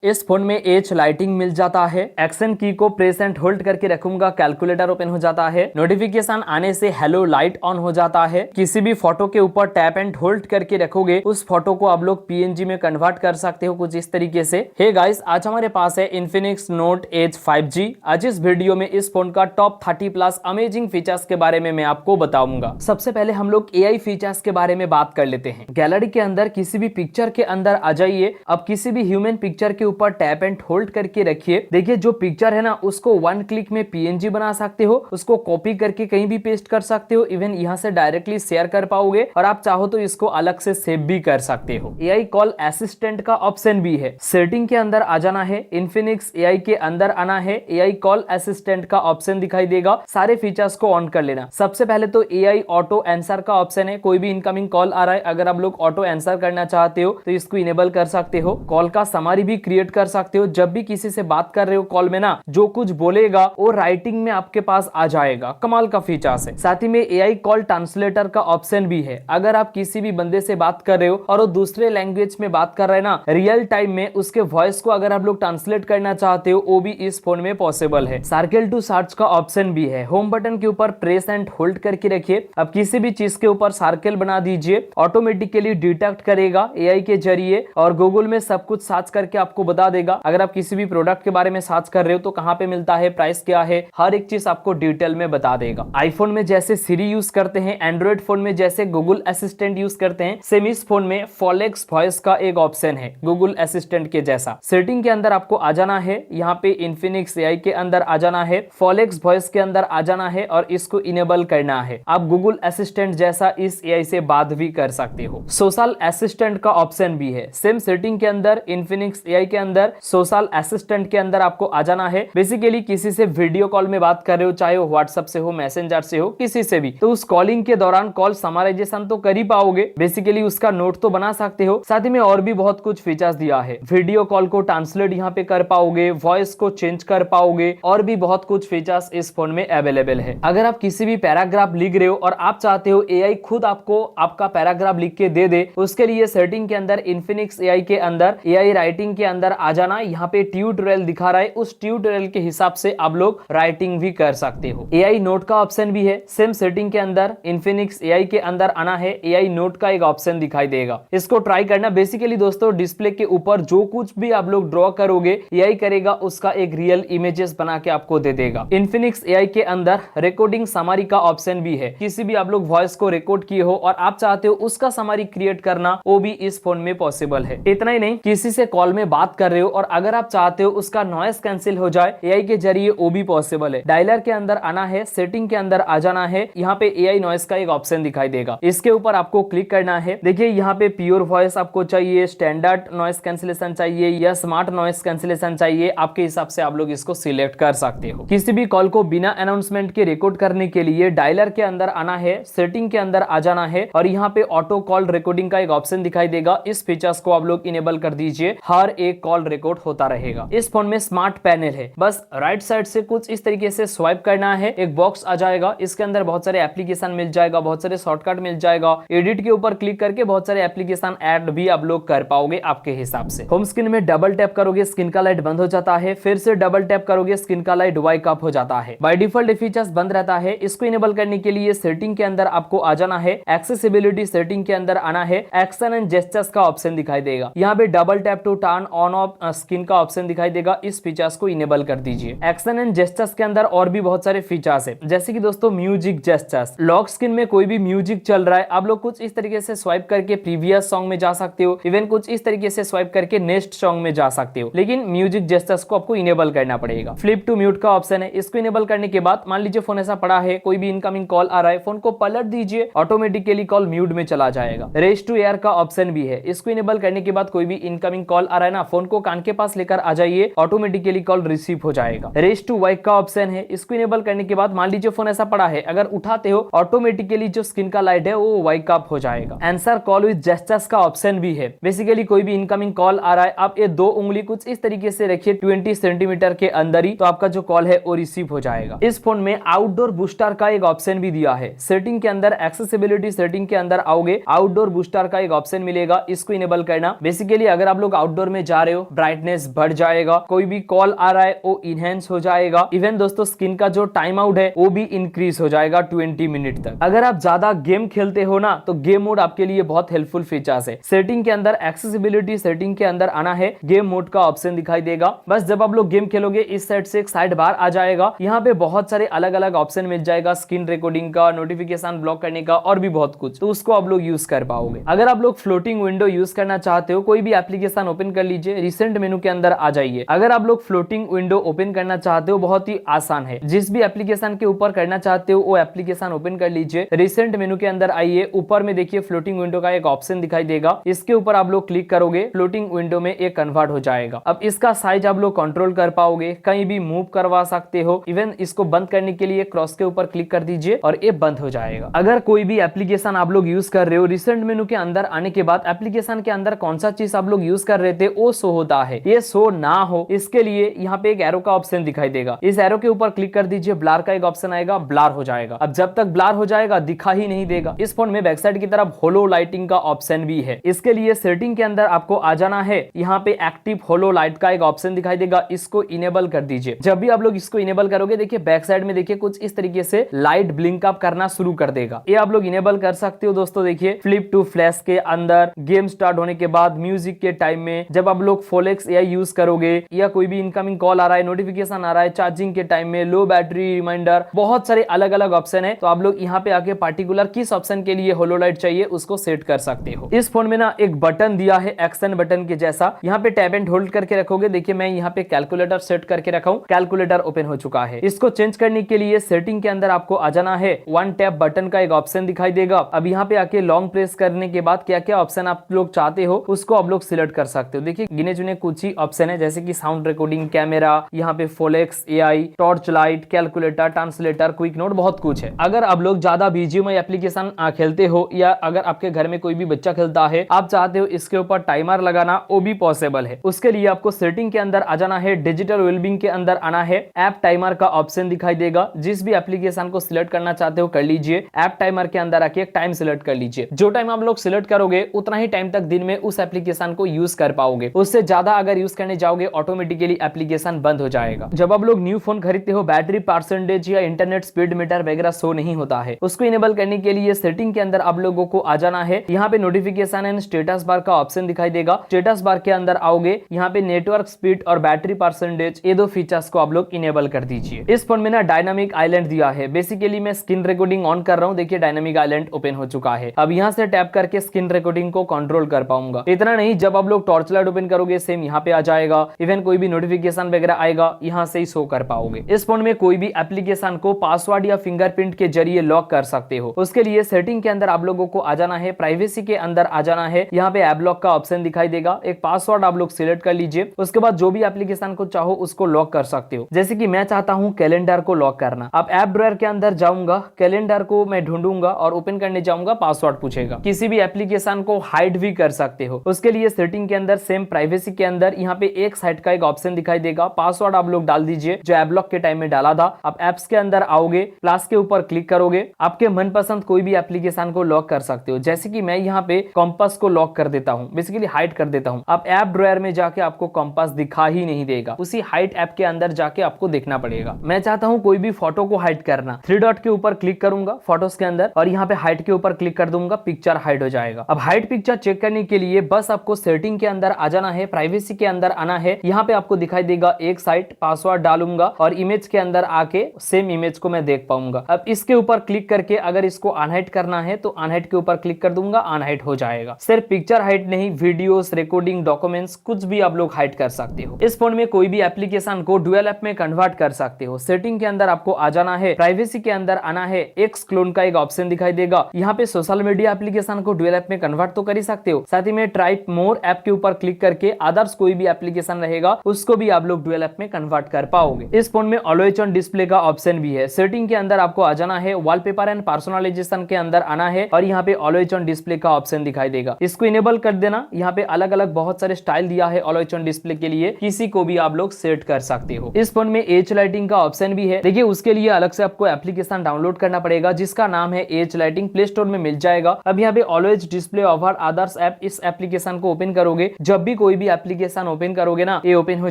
इस फोन में H lighting मिल जाता है। एक्शन की को प्रेस एंड होल्ड करके रखूंगा, कैलकुलेटर ओपन हो जाता है। नोटिफिकेशन आने से हेलो लाइट ऑन हो जाता है। किसी भी फोटो के ऊपर टैप एंड होल्ड करके रखोगे, उस फोटो को आप लोग पीएनजी में कन्वर्ट कर सकते हो कुछ इस तरीके से। हे गाइस, आज हमारे पास है इन्फिनिक्स नोट एज 5G। आज इस वीडियो में इस फोन का टॉप 30 प्लस अमेजिंग फीचर्स के बारे में मैं आपको बताऊंगा। सबसे पहले हम लोग एआई फीचर्स के बारे में बात कर लेते हैं। गैलरी के अंदर किसी भी पिक्चर के अंदर आ जाइए। अब किसी भी ह्यूमन पिक्चर के ऊपर टैप एंड होल्ड करके रखिए। देखिए जो पिक्चर है ना, उसको वन क्लिक में पीएनजी बना सकते हो, उसको कॉपी करके कहीं भी पेस्ट कर सकते हो, इवन यहाँ से डायरेक्टली शेयर कर पाओगे, और आप चाहो तो इसको अलग से सेव भी कर सकते हो। एआई कॉल असिस्टेंट का ऑप्शन भी है। सेटिंग के अंदर आ जाना है, इन्फिनिक्स एआई के अंदर आना है, एआई कॉल असिस्टेंट का ऑप्शन दिखाई देगा। सारे फीचर्स को ऑन कर लेना। सबसे पहले तो एआई ऑटो आंसर का ऑप्शन है। कोई भी इनकमिंग कॉल आ रहा है, अगर आप लोग ऑटो आंसर करना चाहते हो तो इसको इनेबल कर सकते हो। कॉल का समरी भी क्रिएट कर सकते हो। जब भी किसी से बात कर रहे हो कॉल में ना, जो कुछ बोलेगा वो राइटिंग में आपके पास आ जाएगा। कमाल का फीचर्स है। साथ ही में एआई कॉल ट्रांसलेटर का ऑप्शन भी है। अगर आप किसी भी बंदे से बात कर रहे हो और वो दूसरे लैंग्वेज में बात कर रहे हैं ना, रियल टाइम में उसके वॉइस को अगर आप लोग ट्रांसलेट करना चाहते हो, वो भी इस फोन में पॉसिबल है। सर्कल टू सर्च का ऑप्शन भी है। होम बटन के ऊपर प्रेस एंड होल्ड करके रखिए। अब किसी भी चीज के ऊपर सर्कल बना दीजिए, ऑटोमेटिकली डिटेक्ट करेगा एआई के जरिए, और गूगल में सब कुछ सर्च करके आपको बता देगा। अगर आप किसी भी प्रोडक्ट के बारे में सर्च कर रहे हो तो कहां पे मिलता है, प्राइस क्या है, हर एक चीज आपको डिटेल में बता देगा। आईफोन में जैसे सिरी यूज करते हैं, एंड्रॉइड फोन में जैसे गूगल असिस्टेंट यूज करते हैं, सेम इस फोन में फॉलेक्स वॉइस का एक ऑप्शन है गूगल असिस्टेंट के जैसा। सेटिंग के अंदर आपको आ जाना है, यहाँ पे इन्फिनिक्स एआई के अंदर आ जाना है, फॉलेक्स वॉइस के अंदर आ जाना है और इसको इनेबल करना है। आप गूगल असिस्टेंट जैसा इस एआई से बात भी कर सकते हो। सोशल असिस्टेंट का ऑप्शन भी है। सेम सेटिंग के अंदर इन्फिनिक्स एआई के अंदर सोशल असिस्टेंट के अंदर आपको आ जाना है। बेसिकली किसी से वीडियो कॉल में बात कर रहे हो, चाहे वो व्हाट्सएप से हो, मैसेंजर से हो, किसी से भी, तो उस कॉलिंग के दौरान कॉल समराइजेशन तो कर ही पाओगे, बेसिकली उसका नोट तो बना सकते हो। साथ ही में और भी बहुत कुछ फीचर्स दिया है। वीडियो कॉल को ट्रांसलेट यहाँ पे कर पाओगे, वॉइस को चेंज कर पाओगे, और भी बहुत कुछ फीचर्स इस फोन में अवेलेबल है। अगर आप किसी भी पैराग्राफ लिख रहे हो और आप चाहते हो एआई खुद आपको आपका पैराग्राफ लिख के दे दे, उसके लिए सेटिंग के अंदर इन्फिनिक्स एआई के अंदर एआई राइटिंग के अंदर आ जाना। यहाँ पे ट्यूटोरियल दिखा रहा है, उस ट्यूटोरियल के हिसाब से आप लोग राइटिंग भी कर सकते हो। एआई नोट का ऑप्शन भी है। सेम सेटिंग के अंदर इन्फिनिक्स एआई के अंदर आना है, एआई नोट का एक ऑप्शन दिखाई देगा, इसको ट्राई करना। बेसिकली दोस्तों, डिस्प्ले के ऊपर जो कुछ भी आप लोग ड्रॉ करोगे, एआई करेगा उसका एक रियल इमेजेस बना के आपको दे देगा। इन्फिनिक्स एआई के अंदर रिकॉर्डिंग समरी का ऑप्शन भी है। किसी भी आप लोग वॉइस को रिकॉर्ड किए हो और आप चाहते हो उसका समरी क्रिएट करना, वो भी इस फोन में पॉसिबल है। इतना ही नहीं, किसी से कॉल में बात कर रहे हो और अगर आप चाहते हो उसका नॉइस कैंसिल हो जाए एआई के जरिए, वो भी पॉसिबल है। डायलर के अंदर आना है, सेटिंग के अंदर आ जाना है, यहाँ पे एआई नॉइस का एक ऑप्शन दिखाई देगा, इसके ऊपर आपको क्लिक करना है। देखिए यहाँ पे प्योर वॉइस आपको चाहिए, स्टैंडर्ड नॉइस कैंसिलेशन चाहिए या स्मार्ट नॉइस कैंसिलेशन चाहिए, आपके हिसाब से आप लोग इसको सिलेक्ट कर सकते हो। किसी भी कॉल को बिना अनाउंसमेंट के रिकॉर्ड करने के लिए डायलर के अंदर आना है, सेटिंग के अंदर आ जाना है, और यहाँ पे ऑटो कॉल रिकॉर्डिंग का एक ऑप्शन दिखाई देगा। इस फीचर्स को आप लोग इनेबल कर दीजिए, हर एक कॉल रिकॉर्ड होता रहेगा। इस फोन में स्मार्ट पैनल है। बस राइट साइड से कुछ इस तरीके से स्वाइप करना है, एक बॉक्स आ जाएगा, इसके अंदर बहुत सारे एप्लीकेशन मिल जाएगा, बहुत सारे शॉर्टकट मिल जाएगा। एडिट के ऊपर क्लिक करके बहुत सारे एप्लीकेशन ऐड भी आप लोग कर पाओगे आपके हिसाब से। होम स्क्रीन में डबल टैप करोगे, स्क्रीन का लाइट बंद हो जाता है, फिर से डबल टैप करोगे, स्क्रीन का लाइट वाइक अप हो जाता है। बाय डिफॉल्ट फीचर्स बंद रहता है। इसको इनेबल करने के लिए सेटिंग के अंदर आपको आ जाना है, एक्सेसिबिलिटी सेटिंग के अंदर आना है, एक्शन एंड जेस्चर्स का ऑप्शन दिखाई देगा। यहाँ पे double tap to turn on off screen का ऑप्शन दिखाई देगा, इस फीचर्स को इनेबल कर दीजिए। एक्शन एंड जेस्चर्स के अंदर और भी बहुत सारे फीचर्स है, जैसे कि दोस्तों म्यूजिक जेस्चर्स। लॉक स्क्रीन में कोई भी म्यूजिक चल रहा है, आप लोग कुछ इस तरीके से स्वाइप करके प्रीवियस सॉन्ग में जा सकते हो, इवन कुछ इस तरीके से स्वाइप करके नेक्स्ट सॉन्ग में जा सकते हो, लेकिन म्यूजिक जेस्चर्स को आपको इनेबल करना पड़ेगा। फ्लिप टू म्यूट का ऑप्शन है, इसको इनेबल करने के बाद मान लीजिए फोन ऐसा पड़ा है, कोई भी इनकमिंग कॉल आ रहा है, फोन को पलट दीजिए, ऑटोमेटिकली कॉल म्यूट में चला जाएगा। रेस टू एयर का ऑप्शन भी है, इसको इनेबल करने के बाद कोई भी इनकमिंग कॉल आ रहा है ना, फोन को कान के पास लेकर आ जाइए, ऑटोमेटिकली कॉल रिसीव हो जाएगा। रेस टू वाइक का ऑप्शन है, इसको इनेबल करने के बाद मान लीजिए फोन ऐसा पड़ा है, अगर उठाते हो ऑटोमेटिकली जो स्क्रीन का लाइट है वो वाइक अप हो जाएगा। आंसर कॉल विद जेस्चर्स का ऑप्शन भी है। बेसिकली कोई भी इनकमिंग कॉल आ रहा है, आप ये दो उंगली कुछ इस तरीके से रखिए 20 सेंटीमीटर के अंदर ही, तो आपका जो कॉल है वो रिसीव हो जाएगा। इस फोन में आउटडोर बूस्टर का एक ऑप्शन भी दिया है। सेटिंग के अंदर एक्सेसिबिलिटी सेटिंग के अंदर आओगे, आउटडोर बूस्टर का एक ऑप्शन मिलेगा, इसको इनेबल करना। बेसिकली अगर आप लोग आउटडोर में जा रहे हो ब्राइटनेस बढ़ जाएगा, कोई भी कॉल आ रहा है वो इनहेंस हो जाएगा, इवन दोस्तों स्क्रीन का जो टाइम आउट है वो भी इंक्रीज हो जाएगा 20 मिनट तक। अगर आप ज्यादा गेम खेलते हो ना तो गेम मोड आपके लिए बहुत हेल्पफुल फीचर्स है। सेटिंग के अंदर एक्सेसिबिलिटी सेटिंग के अंदर आना है, गेम मोड का ऑप्शन दिखाई देगा। बस जब आप लोग गेम खेलोगे इस साइड से एक साइड बार आ जाएगा, यहाँ पे बहुत सारे अलग अलग ऑप्शन मिल जाएगा, स्क्रीन रिकॉर्डिंग का, नोटिफिकेशन ब्लॉक करने का और भी बहुत कुछ, तो उसको आप लोग यूज कर पाओगे। अगर आप लोग फ्लोटिंग विंडो यूज करना चाहते हो, कोई भी एप्लीकेशन ओपन कर लीजिए, रिसेंट मेनू के अंदर आ जाइए। अगर आप लोग फ्लोटिंग विंडो ओपन करना चाहते हो बहुत ही आसान है, जिस भी एप्लीकेशन के ऊपर करना चाहते हो वो एप्लीकेशन ओपन कर लीजिए, रिसेंट मेनू के अंदर आइए, ऊपर में देखिए फ्लोटिंग विंडो का एक ऑप्शन दिखाई देगा, इसके ऊपर आप लोग क्लिक करोगे, फ्लोटिंग विंडो में एक कन्वर्ट हो जाएगा। अब इसका साइज आप लोग कंट्रोल कर पाओगे, कहीं भी मूव करवा सकते हो, इवन इसको बंद करने के लिए क्रॉस के ऊपर क्लिक कर दीजिए और ये बंद हो जाएगा। अगर कोई भी एप्लीकेशन आप लोग यूज कर रहे हो, रिसेंट मेनू के अंदर आने के बाद एप्लीकेशन के अंदर कौन सा चीज आप लोग यूज कर रहे थे वो शो होता है, ये शो ना हो इसके लिए यहाँ पे एक एरो का ऑप्शन दिखाई देगा, इस एरो के ऊपर क्लिक कर दीजिए, ब्लर का एक ऑप्शन आएगा, ब्लर हो जाएगा। अब जब तक ब्लर हो जाएगा दिखा ही नहीं देगा। इस फोन में बैक साइड की तरफ होलो लाइटिंग का ऑप्शन भी है, इसके लिए सेटिंग के अंदर आपको आ जाना है, यहाँ पे एक्टिव होलो लाइट का एक ऑप्शन दिखाई देगा, इसको इनेबल कर दीजिए। जब भी आप लोग इसको इनेबल करोगे देखिए बैक साइड में देखिए कुछ इस तरीके से लाइट ब्लिंक अप करना शुरू कर देगा, ये आप लोग इनेबल कर सकते हो दोस्तों। देखिए फ्लिप टू फ्लैश के अंदर गेम स्टार्ट होने के बाद म्यूजिक के टाइम में जब आप लोग फोलेक्स एआई यूज करोगे या कोई भी इनकमिंग कॉल आ रहा है, नोटिफिकेशन आ रहा है, चार्जिंग के टाइम में, लो बैटरी रिमाइंडर, बहुत सारे अलग अलग ऑप्शन है, तो आप लोग यहाँ पे आके पार्टिकुलर किस ऑप्शन के लिए होलो लाइट चाहिए उसको सेट कर सकते हो। इस फोन में ना एक बटन दिया है एक्शन बटन के जैसा, यहाँ पे टैप एंड होल्ड करके रखोगे, देखिए मैं यहाँ पे कैलकुलेटर सेट करके रखा हूँ, कैलकुलेटर ओपन हो चुका है। इसको चेंज करने के लिए सेटिंग के अंदर आपको आ जाना है, वन टैप बटन का एक ऑप्शन दिखाई देगा। अब यहाँ पे आके लॉन्ग प्रेस करने के बाद क्या क्या ऑप्शन आप लोग चाहते हो उसको आप लोग सिलेक्ट कर सकते हो। देखिए गिने चुने कुछ ही ऑप्शन है, जैसे कि साउंड रिकॉर्डिंग, कैमरा, यहाँ पे Folex AI, torch light, calculator, translator, quick note, बहुत कुछ है। अगर आप लोग ज्यादा बीजीएमआई एप्लीकेशन खेलते हो या अगर आपके घर में कोई भी बच्चा खेलता है, आप चाहते हो इसके ऊपर टाइमर लगाना, वो भी पॉसिबल है। उसके लिए आपको सेटिंग के अंदर आ जाना है, डिजिटल वेलबींग के अंदर आना है, ऐप टाइमर का ऑप्शन दिखाई देगा, जिस भी एप्लीकेशन को सिलेक्ट करना चाहते हो कर लीजिए, ऐप टाइमर के अंदर आके एक टाइम सिलेक्ट कर लीजिए, जो टाइम आप लोग सिलेक्ट करोगे उतना ही टाइम तक दिन में उस एप्लीकेशन को यूज कर पाओगे, उससे ज्यादा अगर यूज करने जाओगे ऑटोमेटिकली एप्लीकेशन बंद हो जाएगा। जब आप लोग न्यू फोन खरीदते हो बैटरी परसेंटेज या इंटरनेट स्पीड मीटर वगैरह शो नहीं होता है, उसको इनेबल करने के लिए सेटिंग के अंदर आप लोगों को आ जाना है, यहाँ पे नोटिफिकेशन एंड स्टेटस बार का ऑप्शन दिखाई देगा, स्टेटस बार के अंदर आओगे, यहाँ पे नेटवर्क स्पीड और बैटरी परसेंटेज, ये दो फीचर्स को आप लोग इनेबल कर दीजिए। इस फोन में ना डायनामिक आइलैंड दिया है, बेसिकली मैं स्क्रीन रिकॉर्डिंग ऑन कर रहा हूँ, देखिए डायनामिक आइलैंड ओपन हो चुका है। अब यहाँ से टैप करके स्क्रीन रिकॉर्डिंग को कंट्रोल कर पाऊंगा। इतना नहीं, जब आप लोग टॉर्च लाइट ओपन करोगे सेम यहाँ पे आ जाएगा, इवन कोई भी नोटिफिकेशन वगैरह आएगा यहाँ से ही शो कर पाओगे। इस फोन में कोई भी एप्लीकेशन को पासवर्ड या फिंगरप्रिंट के जरिए लॉक कर सकते हो, उसके लिए सेटिंग के अंदर आप लोगों को आ जाना है, प्राइवेसी के अंदर आ जाना है, यहाँ पे ऐप लॉक का ऑप्शन दिखाई देगा, एक पासवर्ड आप लोग सिलेक्ट कर लीजिए, उसके बाद जो भी एप्लीकेशन को चाहो उसको लॉक कर सकते हो। जैसे कि मैं चाहता हूँ कैलेंडर को लॉक करना, अब ऐप ड्रॉयर के अंदर जाऊंगा, कैलेंडर को मैं ढूंढूंगा और ओपन करने जाऊंगा, पासवर्ड पूछेगा। किसी भी एप्लीकेशन को हाइड भी कर सकते हो, उसके लिए सेटिंग के अंदर सेम प्राइवेसी के अंदर यहाँ पे एक साइड का एक ऑप्शन दिखाई देगा, पासवर्ड आप लोग डाल दीजिए जो ऐप लॉक के टाइम में डाला था। अब एप्स के अंदर आओगे, प्लस के ऊपर क्लिक करोगे, आपके मनपसंद कोई भी एप्लीकेशन को लॉक कर सकते हो, जैसे कि मैं यहाँ पे कॉम्पास को लॉक कर देता हूँ, बेसिकली हाइड कर देता हूँ। अब ऐप ड्रॉयर में जाके आपको कॉम्पास दिखा ही नहीं देगा, उसी हाइड ऐप के अंदर जाके आपको देखना पड़ेगा। मैं चाहता हूँ कोई भी फोटो को हाइड करना, 3 डॉट के ऊपर क्लिक करूंगा फोटोज के अंदर और यहाँ पे हाइड के ऊपर क्लिक कर दूंगा, पिक्चर हाइड हो जाएगा। अब हाइड पिक्चर चेक करने के लिए बस आपको सेटिंग के अंदर आ जाना है, प्राइवेसी के अंदर आना है, यहाँ पे आपको दिखाई देगा एक साइट, पासवर्ड डालूंगा और इमेज के अंदर आके सेम इमेज को मैं देख पाऊंगा। अब इसके ऊपर क्लिक करके अगर इसको अनहाइड करना है तो अनहाइड के ऊपर क्लिक कर दूंगा, अनहाइड हो जाएगा। सिर्फ पिक्चर हाइड नहीं, वीडियोस, रिकॉर्डिंग, डॉक्यूमेंट्स कुछ भी आप लोग हाइड कर सकते हो। इस फोन में कोई भी एप्लीकेशन को डुअल ऐप में कन्वर्ट कर सकते हो। सेटिंग के अंदर आपको आ जाना है, प्राइवेसी के अंदर आना है, एक्स क्लोन का एक ऑप्शन दिखाई देगा, यहाँ पे सोशल मीडिया एप्लीकेशन को डुअल ऐप में कन्वर्ट तो कर ही सकते हो, साथ ही में ट्राई मोर ऐप के ऊपर क्लिक करके अदर्स कोई भी एप्लीकेशन रहेगा उसको भी आप लोग डुअल ऐप में कन्वर्ट कर पाओगे। इस फोन में ऑलवेज ऑन डिस्प्ले का ऑप्शन भी है। सेटिंग के अंदर आपको आ जाना है, वॉलपेपर एंड पर्सनलाइजेशन के अंदर आना है और यहाँ पे ऑलवेज ऑन डिस्प्ले का ऑप्शन दिखाई देगा, इसको इनेबल कर देना। यहाँ पे अलग अलग बहुत सारे स्टाइल दिया है ऑलवेज ऑन डिस्प्ले के लिए, किसी को भी आप लोग सेट कर सकते हो। इस फोन में एज लाइटिंग का ऑप्शन भी है, देखिए उसके लिए अलग से आपको एप्लीकेशन डाउनलोड करना पड़ेगा जिसका नाम है एज लाइटिंग, प्ले स्टोर में मिल जाएगा। अब यहाँ पे always display over others app, इस एप्लीकेशन को ओपन करोगे, जब भी कोई भी एप्लीकेशन ओपन करोगे ना, ये ओपन हो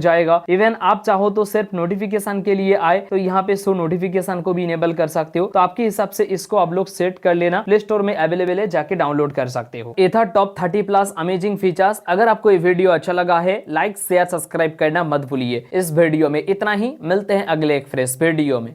जाएगा। इवन आप चाहो तो सिर्फ नोटिफिकेशन के लिए आए तो यहाँ पे शो नोटिफिकेशन को भी इनेबल कर सकते हो। तो आपके हिसाब से इसको आप लोग सेट कर लेना, प्ले स्टोर में अवेलेबल है, जाके डाउनलोड कर सकते हो। ये था टॉप 30 प्लस अमेजिंग फीचर्स। अगर आपको ये वीडियो अच्छा लगा है, लाइक शेयर सब्सक्राइब करना मत भूलिए। इस वीडियो में इतना ही, मिलते हैं अगले एक फ्रेश वीडियो में।